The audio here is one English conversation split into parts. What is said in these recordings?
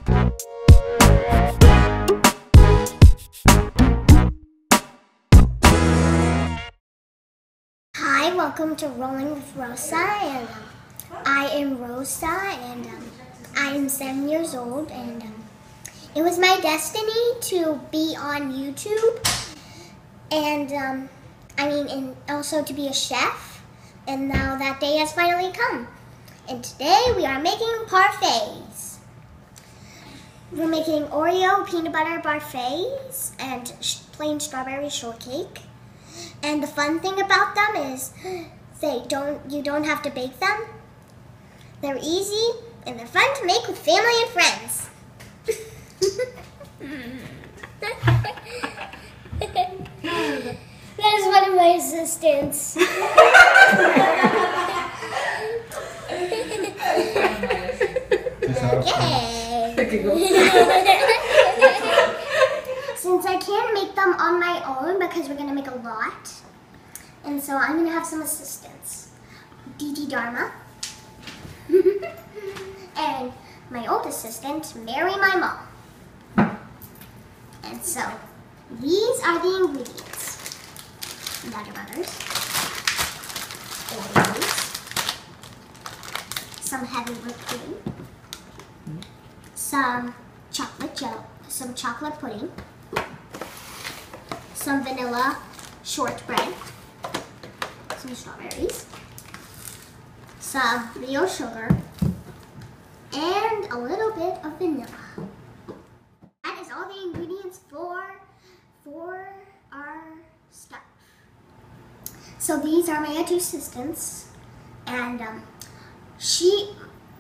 Hi, welcome to Rolling with Rosa, and I am Rosa, and I am 7 years old, and it was my destiny to be on YouTube, and and also to be a chef, and now that day has finally come. And today we are making parfaits. We're making Oreo peanut butter parfaits and plain strawberry shortcake. And the fun thing about them is you don't have to bake them. They're easy and they're fun to make with family and friends. That is one of my assistants. Since I can't make them on my own because we're going to make a lot, and so I'm going to have some assistants. Didi Dharma, and my old assistant, Mary, my mom. And so, these are the ingredients. Nutter butters, Oreos, some heavy whipped cream, some chocolate Jell-O, some chocolate pudding, some vanilla shortbread, some strawberries, some real sugar, and a little bit of vanilla. That is all the ingredients for our stuff. So these are my two assistants, and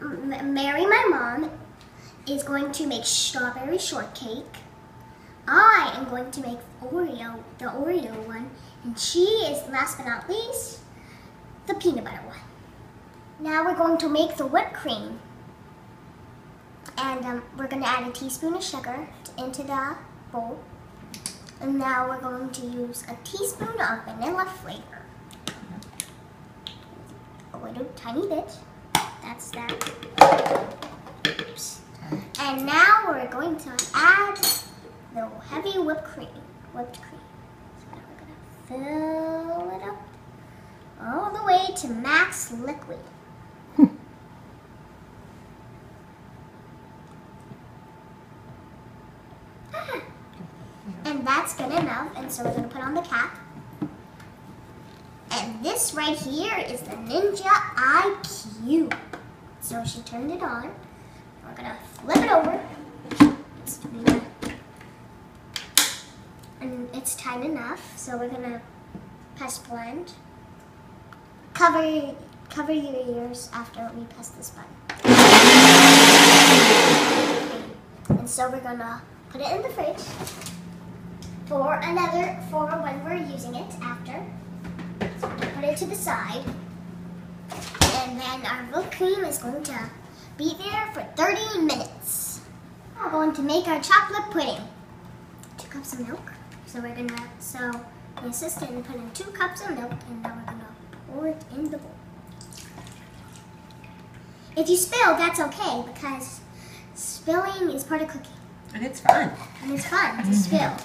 Mary, my mom, is going to make strawberry shortcake. I am going to make the Oreo one, and she is, last but not least, the peanut butter one. Now we're going to make the whipped cream, and we're going to add a teaspoon of sugar into the bowl, and now we're going to use a teaspoon of vanilla flavor. A little tiny bit. That's that. Oops. And now we're going to add the heavy whipped cream. So now we're going to fill it up all the way to max liquid. And that's good enough, and so we're going to put on the cap. And this right here is the Ninja IQ. So she turned it on. We're going to flip it over. And it's tight enough, so we're going to press blend. Cover your ears after we press this button. And so we're going to put it in the fridge for when we're using it after. So we're going to put it to the side. And then our whipped cream is going to be there for 30 minutes. We're going to make our chocolate pudding. 2 cups of milk. So the assistant put in 2 cups of milk, and now we're going to pour it in the bowl. If you spill, that's okay, because spilling is part of cooking. And it's fun. And it's fun to spill,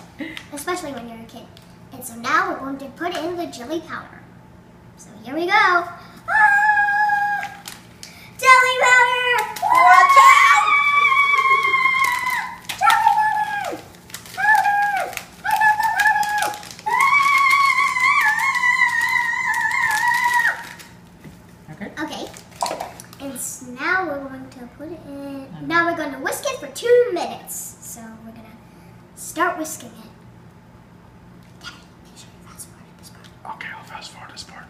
especially when you're a kid. And so now we're going to put in the jelly powder. So here we go. Ah! Jelly powder! Watch out! Jelly powder! Powder! I love the powder! Okay. And so now we're going to put it in. Now we're going to whisk it for 2 minutes. So we're going to start whisking it. Daddy, make sure you fast forward this part. Okay, I'll fast forward this part.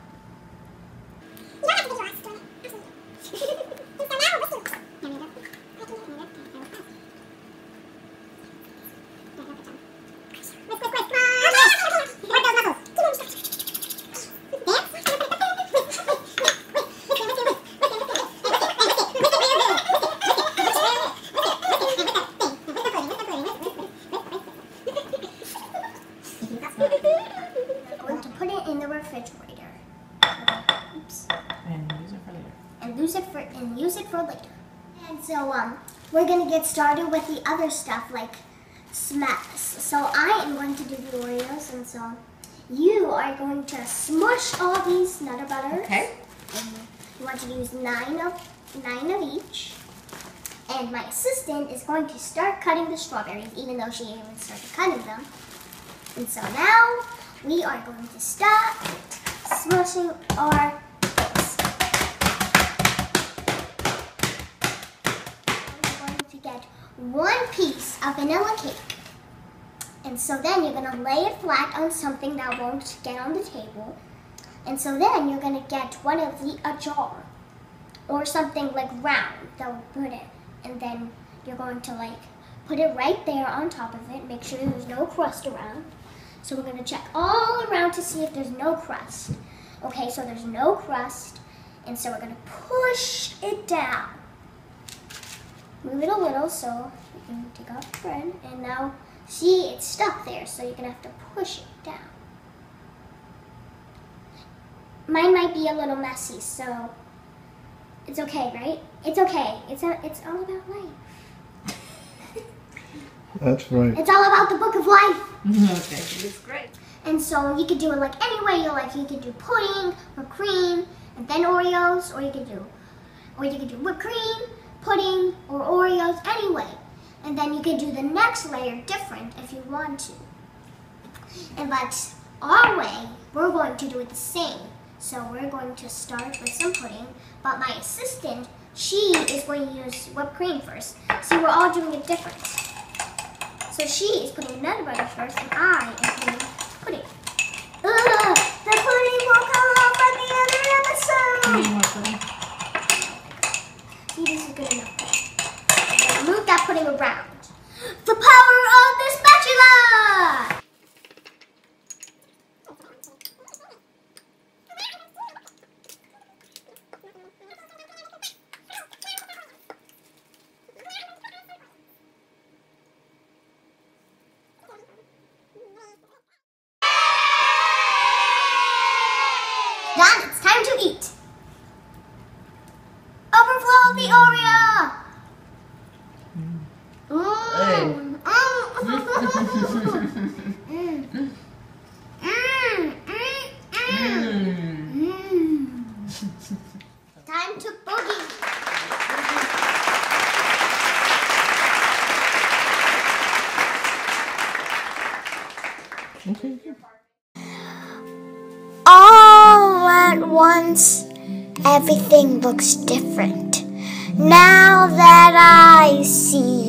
we're going to get started with the other stuff like smash. So I am going to do the Oreos, and so you are going to smush all these Nutter Butters. Okay. And you want to use nine of each. And my assistant is going to start cutting the strawberries, even though she even started cutting them. And so now we are going to start smushing our cakes. We're going to get 1 piece of vanilla cake. And so then you're going to lay it flat on something that won't get on the table. And so then you're going to get a jar or something like round that will put it. And then you're going to like put it right there on top of it. Make sure there's no crust around. So we're going to check all around to see if there's no crust. Okay, so there's no crust. And so we're going to push it down. Move it a little so you can take out the bread. And now, see, it's stuck there. So you're going to have to push it down. Mine might be a little messy, so it's okay, right? It's okay. It's all about life. That's right. It's all about the book of life. Okay, it's great. And so you could do it like any way you like. You could do pudding or cream and then Oreos, or you could do whipped cream, pudding, or Oreos, anyway. And then you could do the next layer different if you want to. And but our way, we're going to do it the same. So we're going to start with some pudding, but my assistant, she is going to use whipped cream first. See, we're all doing it different. So she is putting Nutter Butter first, and I am putting pudding. Ugh, the pudding will come off at the other episode. You need more pudding? See, this is good enough pudding. I'm going to move that pudding around. The power of the spatula! Done. It's time to eat. Overflow the Oreo. Time to boogie. Okay. All at once, everything looks different. Now that I see